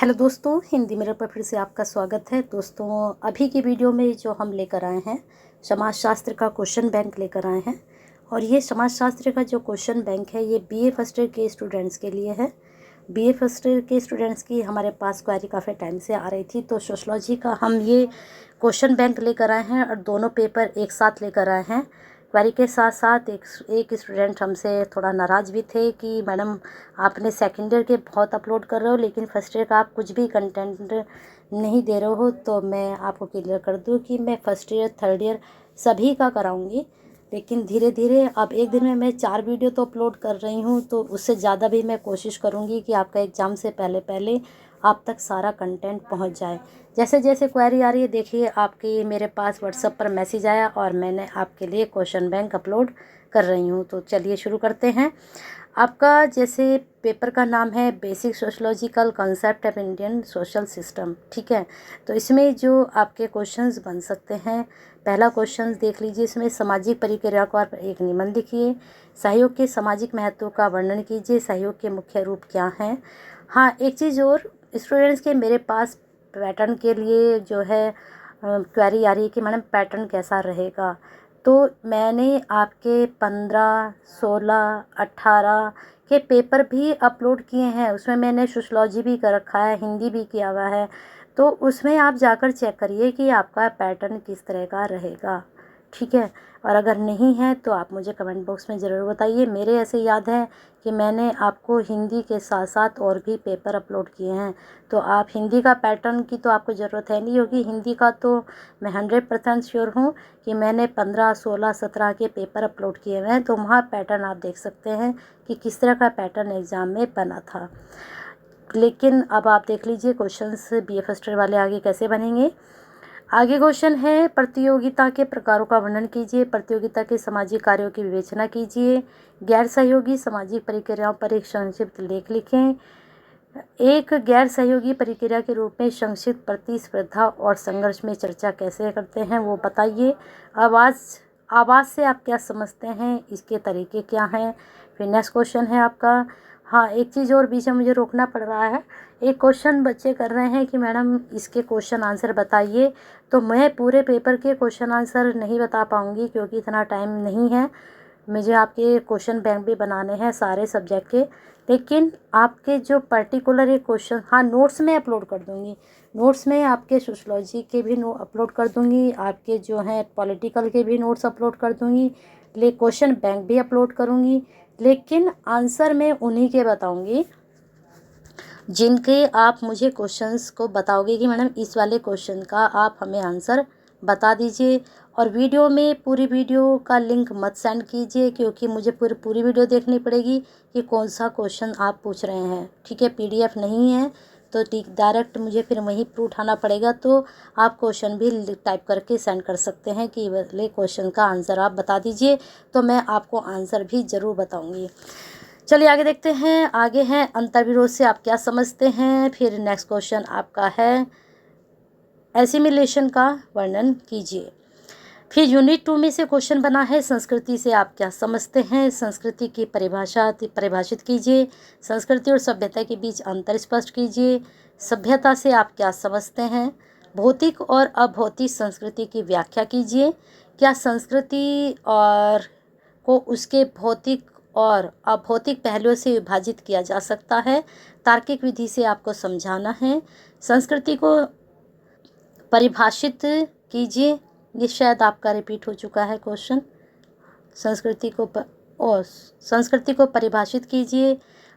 Hello दोस्तों, Hindi mirror पर फिर से आपका स्वागत है। दोस्तों, अभी की वीडियो में जो हम लेकर आए हैं समाजशास्त्र का क्वेश्चन बैंक लेकर आए हैं। और ये समाजशास्त्र का जो क्वेश्चन बैंक है ये बीए फर्स्ट ईयर के स्टूडेंट्स के लिए है। बीए फर्स्ट ईयर के स्टूडेंट्स की हमारे पास क्वेरी काफ़ी टाइम से आ रही थी, तो सोशलॉजी का हम ये क्वेश्चन बैंक लेकर आए हैं और दोनों पेपर एक साथ लेकर आए हैं। क्वेरी के साथ साथ एक स्टूडेंट हमसे थोड़ा नाराज़ भी थे कि मैडम आपने सेकेंड ईयर के बहुत अपलोड कर रहे हो लेकिन फर्स्ट ईयर का आप कुछ भी कंटेंट नहीं दे रहे हो। तो मैं आपको क्लियर कर दूं कि मैं फर्स्ट ईयर थर्ड ईयर सभी का कराऊंगी, लेकिन धीरे धीरे अब एक दिन में मैं 4 वीडियो तो अपलोड कर रही हूँ, तो उससे ज़्यादा भी मैं कोशिश करूँगी कि आपका एग्ज़ाम से पहले पहले आप तक सारा कंटेंट पहुँच जाए। जैसे जैसे क्वेरी आ रही है, देखिए आपके मेरे पास व्हाट्सएप पर मैसेज आया और मैंने आपके लिए क्वेश्चन बैंक अपलोड कर रही हूँ। तो चलिए शुरू करते हैं। आपका जैसे पेपर का नाम है basic sociological concept of Indian social system, ठीक है। तो इसमें जो आपके क्वेश्चंस बन सकते हैं, पहला क्वेश्चन देख लीजिए। इसमें सामाजिक प्रक्रिया पर एक निबंध लिखिए। सहयोग के सामाजिक महत्व का वर्णन कीजिए। सहयोग के मुख्य रूप क्या हैं। हाँ, एक चीज़ और, स्टूडेंट्स के मेरे पास पैटर्न के लिए जो है क्वेरी आ रही है कि मैडम पैटर्न कैसा रहेगा। तो मैंने आपके 15, 16, 18 के पेपर भी अपलोड किए हैं। उसमें मैंने सोशलॉजी भी कर रखा है, हिंदी भी किया हुआ है। तो उसमें आप जाकर चेक करिए कि आपका पैटर्न किस तरह का रहेगा, ठीक है। और अगर नहीं है तो आप मुझे कमेंट बॉक्स में ज़रूर बताइए। मेरे ऐसे याद है कि मैंने आपको हिंदी के साथ साथ और भी पेपर अपलोड किए हैं, तो आप हिंदी का पैटर्न की तो आपको ज़रूरत है नहीं होगी। हिंदी का तो मैं 100% श्योर हूँ कि मैंने 15, 16, 17 के पेपर अपलोड किए हुए हैं, तो वहाँ पैटर्न आप देख सकते हैं कि किस तरह का पैटर्न एग्ज़ाम में बना था। लेकिन अब आप देख लीजिए क्वेश्चंस बीए फर्स्ट ईयर वाले आगे कैसे बनेंगे। आगे क्वेश्चन है प्रतियोगिता के प्रकारों का वर्णन कीजिए। प्रतियोगिता के सामाजिक कार्यों की विवेचना कीजिए। गैर सहयोगी सामाजिक प्रक्रियाओं पर एक संक्षिप्त लेख लिखें। एक गैर सहयोगी प्रक्रिया के रूप में संक्षिप्त प्रतिस्पर्धा और संघर्ष में चर्चा कैसे करते हैं वो बताइए। आवाज़ से आप क्या समझते हैं, इसके तरीके क्या हैं। फिर नेक्स्ट क्वेश्चन है आपका, हाँ एक चीज़ और बीच में मुझे रोकना पड़ रहा है। एक क्वेश्चन बच्चे कर रहे हैं कि मैडम इसके क्वेश्चन आंसर बताइए। तो मैं पूरे पेपर के क्वेश्चन आंसर नहीं बता पाऊँगी क्योंकि इतना टाइम नहीं है। मुझे आपके क्वेश्चन बैंक भी बनाने हैं सारे सब्जेक्ट के, लेकिन आपके जो पर्टिकुलर एक क्वेश्चन, हाँ नोट्स में अपलोड कर दूँगी। नोट्स में आपके सोशलॉजी के भी अपलोड कर दूँगी, आपके जो हैं पॉलिटिकल के भी नोट्स अपलोड कर दूँगी, क्वेश्चन बैंक भी अपलोड करूँगी। लेकिन आंसर मैं उन्हीं के बताऊँगी जिनके आप मुझे क्वेश्चंस को बताओगे कि मैडम इस वाले क्वेश्चन का आप हमें आंसर बता दीजिए। और वीडियो में पूरी वीडियो का लिंक मत सेंड कीजिए क्योंकि मुझे पूरी वीडियो देखनी पड़ेगी कि कौन सा क्वेश्चन आप पूछ रहे हैं, ठीक है। पीडीएफ नहीं है तो डायरेक्ट मुझे फिर वहीं पर उठाना पड़ेगा। तो आप क्वेश्चन भी टाइप करके सेंड कर सकते हैं कि वाले क्वेश्चन का आंसर आप बता दीजिए, तो मैं आपको आंसर भी ज़रूर बताऊँगी। चलिए आगे देखते हैं। आगे है अंतर्विरोध से आप क्या समझते हैं। फिर नेक्स्ट क्वेश्चन आपका है एसिमिलेशन का वर्णन कीजिए। फिर यूनिट 2 में से क्वेश्चन बना है संस्कृति से आप क्या समझते हैं। संस्कृति की परिभाषित कीजिए। संस्कृति और सभ्यता के बीच अंतर स्पष्ट कीजिए। सभ्यता से आप क्या समझते हैं। भौतिक और अभौतिक संस्कृति की व्याख्या कीजिए। क्या संस्कृति और को उसके भौतिक और अभौतिक पहलुओं से विभाजित किया जा सकता है। तार्किक विधि से आपको समझाना है। संस्कृति को परिभाषित कीजिए। ये शायद आपका रिपीट हो चुका है क्वेश्चन। संस्कृति को परिभाषित कीजिए।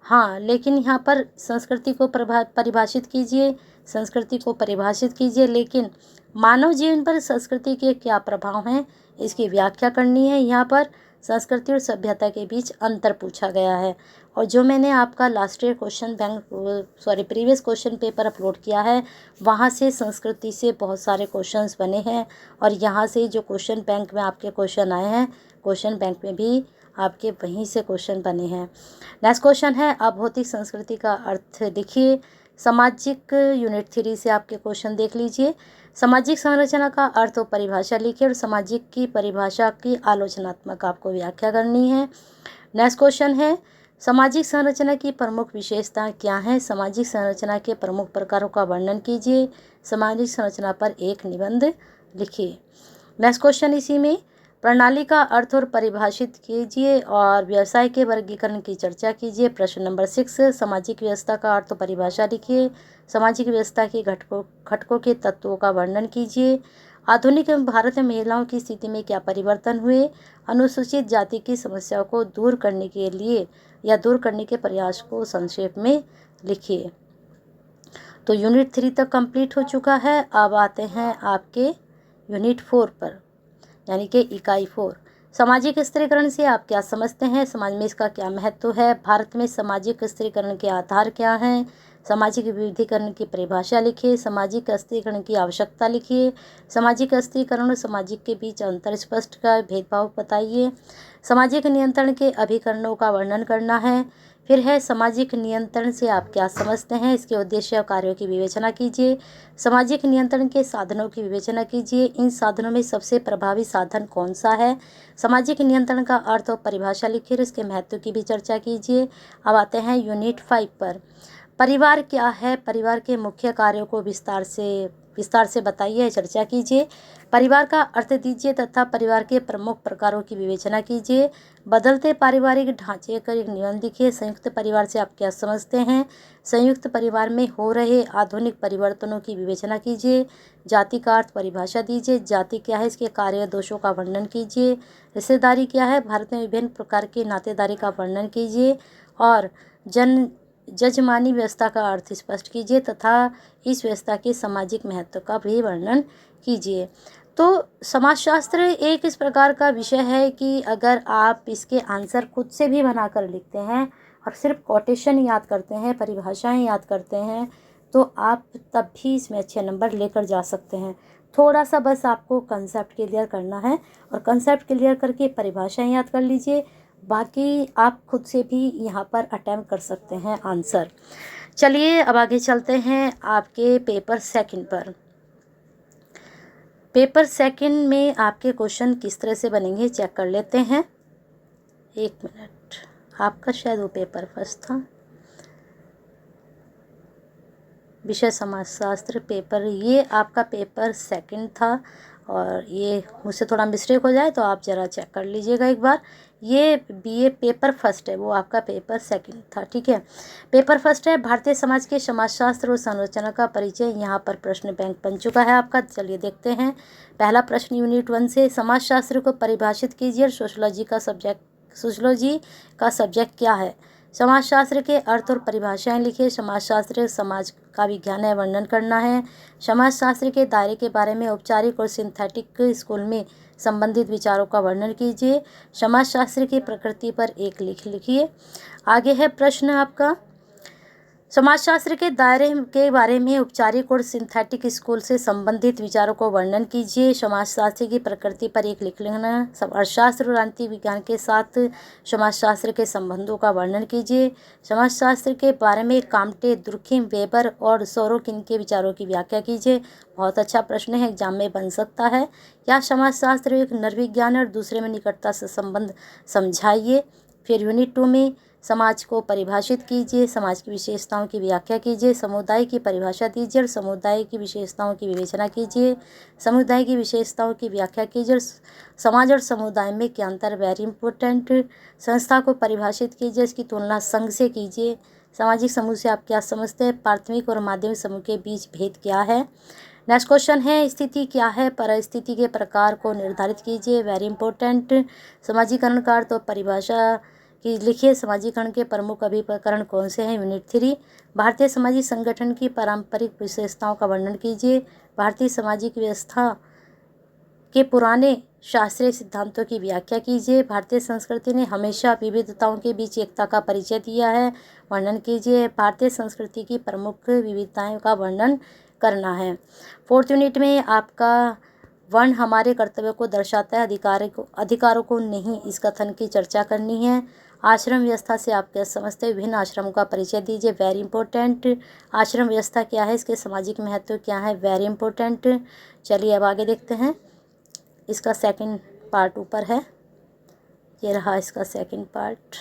हाँ, लेकिन यहाँ पर संस्कृति को परिभाषित कीजिए, संस्कृति को परिभाषित कीजिए, लेकिन मानव जीवन पर संस्कृति के क्या प्रभाव हैं इसकी व्याख्या करनी है। यहाँ पर संस्कृति और सभ्यता के बीच अंतर पूछा गया है। और जो मैंने आपका last year previous question paper upload किया है, वहाँ से संस्कृति से बहुत सारे क्वेश्चंस बने हैं और यहाँ से जो क्वेश्चन बैंक में आपके क्वेश्चन आए हैं, क्वेश्चन बैंक में भी आपके वहीं से क्वेश्चन बने हैं। नेक्स्ट क्वेश्चन है अभौतिक संस्कृति का अर्थ लिखिए। सामाजिक यूनिट 3 से आपके क्वेश्चन देख लीजिए। सामाजिक संरचना का अर्थ और परिभाषा लिखिए और सामाजिक की परिभाषा की आलोचनात्मक आपको व्याख्या करनी है। नेक्स्ट क्वेश्चन है सामाजिक संरचना की प्रमुख विशेषताएं क्या हैं? सामाजिक संरचना के प्रमुख प्रकारों का वर्णन कीजिए। सामाजिक संरचना पर एक निबंध लिखिए। नेक्स्ट क्वेश्चन इसी में, प्रणाली का अर्थ और परिभाषित कीजिए और व्यवसाय के वर्गीकरण की चर्चा कीजिए। प्रश्न नंबर 6, सामाजिक व्यवस्था का अर्थ और परिभाषा लिखिए। सामाजिक व्यवस्था के घटकों के तत्वों का वर्णन कीजिए। आधुनिक भारत में महिलाओं की स्थिति में क्या परिवर्तन हुए? अनुसूचित जाति की समस्याओं को दूर करने के लिए या दूर करने के प्रयास को संक्षेप में लिखिए। तो यूनिट 3 तक कंप्लीट हो चुका है। अब आते हैं आपके यूनिट 4 पर, यानी कि इकाई 4। सामाजिक स्थिरीकरण से आप क्या समझते हैं? समाज में इसका क्या महत्व है? भारत में सामाजिक स्थिरीकरण के आधार क्या हैं? सामाजिक विविधीकरण की परिभाषा लिखिए। सामाजिक स्थिरीकरण की आवश्यकता लिखिए। सामाजिक स्थिरीकरण और सामाजिक के बीच अंतर स्पष्ट का भेदभाव बताइए। सामाजिक नियंत्रण के अभिकरणों का वर्णन करना है। फिर है सामाजिक नियंत्रण से आप क्या समझते हैं? इसके उद्देश्य और कार्यों की विवेचना कीजिए। सामाजिक नियंत्रण के साधनों की विवेचना कीजिए। इन साधनों में सबसे प्रभावी साधन कौन सा है? सामाजिक नियंत्रण का अर्थ और परिभाषा लिखिए और इसके महत्व की भी चर्चा कीजिए। अब आते हैं यूनिट 5 पर। परिवार क्या है? परिवार के मुख्य कार्यों को विस्तार से बताइए, चर्चा कीजिए। परिवार का अर्थ दीजिए तथा परिवार के प्रमुख प्रकारों की विवेचना कीजिए। बदलते पारिवारिक ढांचे का एक निबंध लिखिए। संयुक्त परिवार से आप क्या समझते हैं? संयुक्त परिवार में हो रहे आधुनिक परिवर्तनों की विवेचना कीजिए। जाति का अर्थ परिभाषा दीजिए। जाति क्या है? इसके कार्य दोषों का वर्णन कीजिए। रिश्तेदारी क्या है? भारत में विभिन्न प्रकार की नातेदारी का वर्णन कीजिए। और जजमानी व्यवस्था का अर्थ स्पष्ट कीजिए तथा इस व्यवस्था के सामाजिक महत्व का भी वर्णन कीजिए। तो समाजशास्त्र एक इस प्रकार का विषय है कि अगर आप इसके आंसर खुद से भी बनाकर लिखते हैं और सिर्फ कोटेशन याद करते हैं, परिभाषाएं याद करते हैं, तो आप तब भी इसमें अच्छे नंबर लेकर जा सकते हैं। थोड़ा सा बस आपको कंसेप्ट क्लियर करना है और कंसेप्ट क्लियर करके परिभाषाएं याद कर लीजिए। बाकी आप खुद से भी यहाँ पर अटेम्प्ट कर सकते हैं आंसर। चलिए अब आगे चलते हैं आपके पेपर सेकंड पर। पेपर सेकंड में आपके क्वेश्चन किस तरह से बनेंगे चेक कर लेते हैं। एक मिनट, आपका शायद वो पेपर फर्स्ट था, विषय समाजशास्त्र पेपर, ये आपका पेपर सेकंड था और ये मुझसे थोड़ा मिस्टेक हो जाए तो आप ज़रा चेक कर लीजिएगा एक बार। ये बीए पेपर फर्स्ट है, वो आपका पेपर सेकंड था, ठीक है। पेपर फर्स्ट है भारतीय समाज के समाजशास्त्र और संरचना का परिचय। यहाँ पर प्रश्न बैंक बन चुका है आपका। चलिए देखते हैं। पहला प्रश्न यूनिट 1 से, समाजशास्त्र को परिभाषित कीजिए और सोशियोलॉजी का सब्जेक्ट क्या है? समाजशास्त्र के अर्थ और परिभाषाएं लिखिए। समाजशास्त्र समाज का विज्ञान है, वर्णन करना है। समाजशास्त्र के दायरे के बारे में औपचारिक और सिंथेटिक स्कूल में संबंधित विचारों का वर्णन कीजिए। समाजशास्त्र की प्रकृति पर एक लिखिए। आगे है प्रश्न आपका, समाजशास्त्र के दायरे के बारे में औपचारिक और सिंथेटिक स्कूल से संबंधित विचारों को वर्णन कीजिए। समाजशास्त्र की प्रकृति पर एक लिख लेना। अर्थशास्त्र और राजनीतिक विज्ञान के साथ समाजशास्त्र के संबंधों का वर्णन कीजिए। समाजशास्त्र के बारे में काम्टे, दुर्खिम, वेबर और सोरोकिन के विचारों की व्याख्या कीजिए। बहुत अच्छा प्रश्न है, एग्जाम में बन सकता है। या समाजशास्त्र एक नरविज्ञान और दूसरे में निकटता से संबंध समझाइए। फिर यूनिट 2 में समाज को परिभाषित कीजिए। समाज की विशेषताओं की व्याख्या कीजिए। समुदाय की परिभाषा दीजिए और समुदाय की विशेषताओं की विवेचना कीजिए। समुदाय की विशेषताओं की व्याख्या कीजिए और समाज और समुदाय में क्या अंतर, वेरी इंपॉर्टेंट। संस्था को परिभाषित कीजिए, इसकी तुलना संघ से कीजिए। सामाजिक समूह से आप क्या समझते हैं? प्राथमिक और माध्यमिक समूह के बीच भेद क्या है? नेक्स्ट क्वेश्चन है, स्थिति क्या है? परिस्थिति के प्रकार को निर्धारित कीजिए, वेरी इंपॉर्टेंट। समाजीकरण का अर्थ और परिभाषा कि लिखिए। समाजीकरण के प्रमुख अभिकरण कौन से हैं? यूनिट 3। भारतीय सामाजिक संगठन की पारंपरिक विशेषताओं का वर्णन कीजिए। भारतीय सामाजिक व्यवस्था के पुराने शास्त्रीय सिद्धांतों की व्याख्या कीजिए। भारतीय संस्कृति ने हमेशा विविधताओं के बीच एकता का परिचय दिया है, वर्णन कीजिए। भारतीय संस्कृति की प्रमुख विविधताओं का वर्णन करना है। 4th यूनिट में आपका वर्ण हमारे कर्तव्यों को दर्शाता है, अधिकारों को नहीं, इस कथन की चर्चा करनी है। आश्रम व्यवस्था से आप क्या समझते हैं? विभिन्न आश्रमों का परिचय दीजिए, वेरी इंपॉर्टेंट। आश्रम व्यवस्था क्या है? इसके सामाजिक महत्व क्या है? Very important. चलिए अब आगे देखते हैं। इसका सेकंड पार्ट ऊपर है, ये रहा इसका सेकंड पार्ट।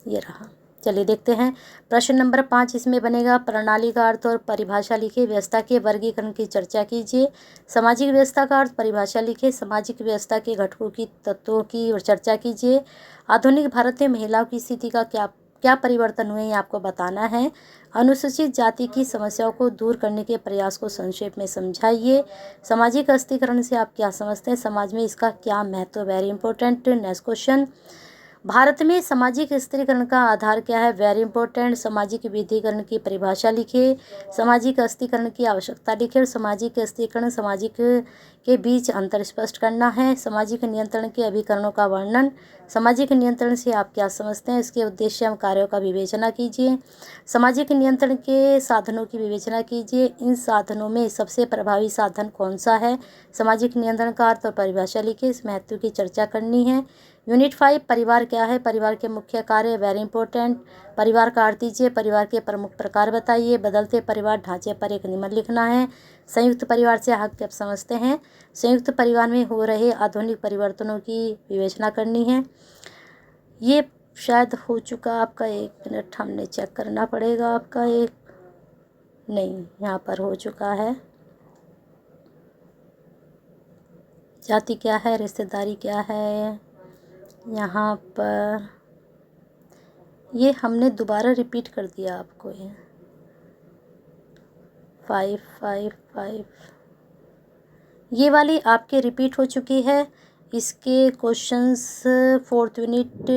ये रहा। चलिए देखते हैं प्रश्न नंबर 5। इसमें बनेगा प्रणाली का अर्थ और परिभाषा लिखिए, व्यवस्था के वर्गीकरण की चर्चा कीजिए। सामाजिक व्यवस्था का अर्थ परिभाषा लिखिए, सामाजिक व्यवस्था के घटकों की तत्वों की चर्चा कीजिए। आधुनिक भारत में महिलाओं की स्थिति का क्या परिवर्तन हुए, ये आपको बताना है। अनुसूचित जाति की समस्याओं को दूर करने के प्रयास को संक्षेप में समझाइए। सामाजिक अस्थिकरण से आप क्या समझते हैं, समाज में इसका क्या महत्व, very important. Next question, Bharat में सामाजिक स्थिरीकरण का आधार क्या है, वेरी इंपॉर्टेंट। सामाजिक विधिकरण की परिभाषा लिखिए, सामाजिक अस्थिकरण की आवश्यकता लिखिए और सामाजिक अस्थिकरण सामाजिक के बीच अंतर स्पष्ट करना है। सामाजिक नियंत्रण के अभिकरणों का वर्णन, सामाजिक नियंत्रण से आप क्या समझते हैं, इसके उद्देश्य एवं कार्यों का विवेचना कीजिए। सामाजिक नियंत्रण के साधनों की विवेचना कीजिए, इन साधनों में सबसे प्रभावी साधन कौन सा है। सामाजिक नियंत्रण का अर्थ और परिभाषा लिखिए, इस महत्व की चर्चा करनी है। यूनिट 5 परिवार क्या है, परिवार के मुख्य कार्य, वेरी इंपॉर्टेंट। परिवार का अर्थ दीजिए, परिवार के प्रमुख प्रकार बताइए। बदलते परिवार ढांचे पर एक निबंध लिखना है। संयुक्त परिवार से आप क्या समझते हैं, संयुक्त परिवार में हो रहे आधुनिक परिवर्तनों की विवेचना करनी है। ये शायद हो चुका आपका, 1 मिनट हमने चेक करना पड़ेगा आपका, एक नहीं यहाँ पर हो चुका है। जाति क्या है, रिश्तेदारी क्या है, यहाँ पर ये हमने दोबारा रिपीट कर दिया आपको। ये 5 ये वाली आपके रिपीट हो चुकी है। इसके क्वेश्चंस 4th यूनिट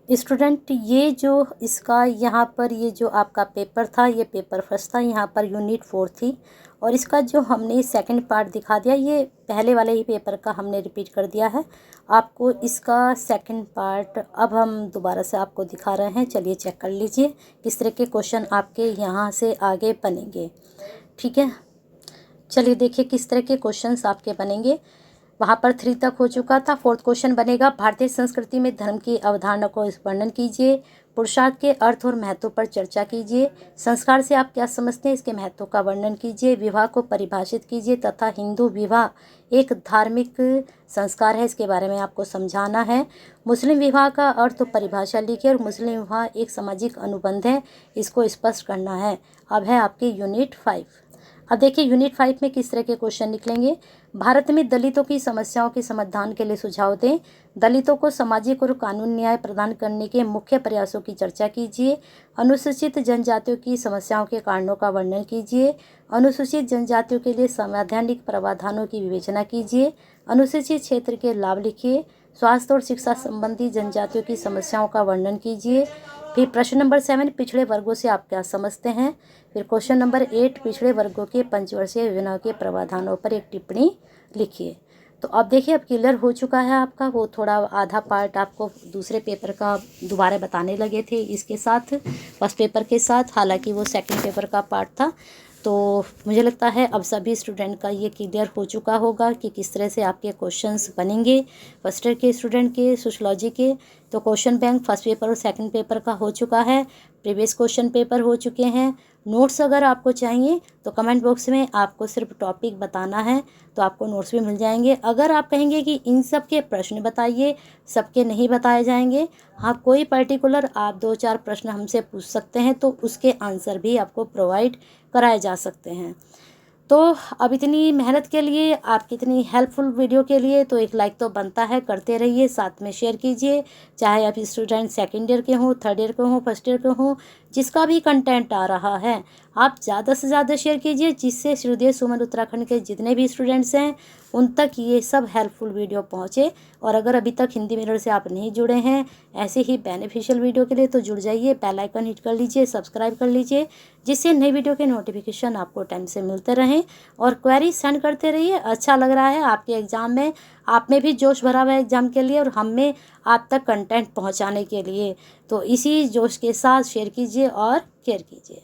स्टूडेंट, ये जो इसका यहाँ पर ये जो आपका पेपर था, ये पेपर फर्स्ट था, यहाँ पर यूनिट 4 थी और इसका जो हमने सेकंड पार्ट दिखा दिया, ये पहले वाले ही पेपर का हमने रिपीट कर दिया है। आपको इसका सेकंड पार्ट अब हम दोबारा से आपको दिखा रहे हैं। चलिए चेक कर लीजिए किस तरह के क्वेश्चन आपके यहाँ से आगे बनेंगे, ठीक है। चलिए देखिए किस तरह के क्वेश्चंस आपके बनेंगे। वहाँ पर 3 तक हो चुका था। 4th क्वेश्चन बनेगा, भारतीय संस्कृति में धर्म की अवधारणा को वर्णन कीजिए। पुरुषार्थ के अर्थ और महत्व पर चर्चा कीजिए। संस्कार से आप क्या समझते हैं, इसके महत्व का वर्णन कीजिए। विवाह को परिभाषित कीजिए तथा हिंदू विवाह एक धार्मिक संस्कार है, इसके बारे में आपको समझाना है। मुस्लिम विवाह का अर्थ और परिभाषा लिखिए और मुस्लिम विवाह एक सामाजिक अनुबंध है, इसको स्पष्ट करना है। अब है आपके यूनिट 5। अब देखिए यूनिट 5 में किस तरह के क्वेश्चन निकलेंगे। भारत में दलितों की समस्याओं के समाधान के लिए सुझाव दें। दलितों को सामाजिक और कानूनी न्याय प्रदान करने के मुख्य प्रयासों की चर्चा कीजिए। अनुसूचित जनजातियों की समस्याओं के कारणों का वर्णन कीजिए। अनुसूचित जनजातियों के लिए संवैधानिक प्रावधानों की विवेचना कीजिए। अनुसूचित क्षेत्र के लाभ लिखिए। स्वास्थ्य और शिक्षा संबंधी जनजातियों की समस्याओं का वर्णन कीजिए। फिर प्रश्न नंबर 7, पिछड़े वर्गों से आप क्या समझते हैं। फिर क्वेश्चन नंबर 8, पिछड़े वर्गों के पंचवर्षीय योजनाओं के प्रावधानों पर एक टिप्पणी लिखिए। तो अब देखिए अब क्लियर हो चुका है आपका, वो थोड़ा आधा पार्ट आपको दूसरे पेपर का दोबारा बताने लगे थे इसके साथ, फर्स्ट पेपर के साथ, हालांकि वो सेकंड पेपर का पार्ट था। तो मुझे लगता है अब सभी स्टूडेंट का ये क्लियर हो चुका होगा कि किस तरह से आपके क्वेश्चंस बनेंगे फर्स्ट ईयर के स्टूडेंट के सोशलॉजी के। तो क्वेश्चन बैंक फर्स्ट पेपर और सेकंड पेपर का हो चुका है, प्रीवियस क्वेश्चन पेपर हो चुके हैं। नोट्स अगर आपको चाहिए तो कमेंट बॉक्स में आपको सिर्फ टॉपिक बताना है तो आपको नोट्स भी मिल जाएंगे। अगर आप कहेंगे कि इन सब के प्रश्न बताइए, सबके नहीं बताए जाएंगे, हाँ कोई पर्टिकुलर आप 2-4 प्रश्न हमसे पूछ सकते हैं तो उसके आंसर भी आपको प्रोवाइड कराए जा सकते हैं। तो अब इतनी मेहनत के लिए, आपकी इतनी हेल्पफुल वीडियो के लिए तो एक लाइक तो बनता है, करते रहिए, साथ में शेयर कीजिए। चाहे आप स्टूडेंट सेकंड ईयर के हों, थर्ड ईयर के हों, फर्स्ट ईयर के हों, जिसका भी कंटेंट आ रहा है आप ज़्यादा से ज़्यादा शेयर कीजिए, जिससे श्रीदेव सुमन उत्तराखंड के जितने भी स्टूडेंट्स हैं उन तक ये सब हेल्पफुल वीडियो पहुँचे। और अगर अभी तक हिंदी मिरर से आप नहीं जुड़े हैं ऐसे ही बेनिफिशियल वीडियो के लिए तो जुड़ जाइए, बेल आइकन हिट कर लीजिए, सब्सक्राइब कर लीजिए, जिससे नई वीडियो के नोटिफिकेशन आपको टाइम से मिलते रहें। और क्वेरी सेंड करते रहिए। अच्छा लग रहा है आपके एग्ज़ाम में, आप में भी जोश भरा हुआ है एग्ज़ाम के लिए और हम में आप तक कंटेंट पहुंचाने के लिए। तो इसी जोश के साथ शेयर कीजिए और केयर कीजिए।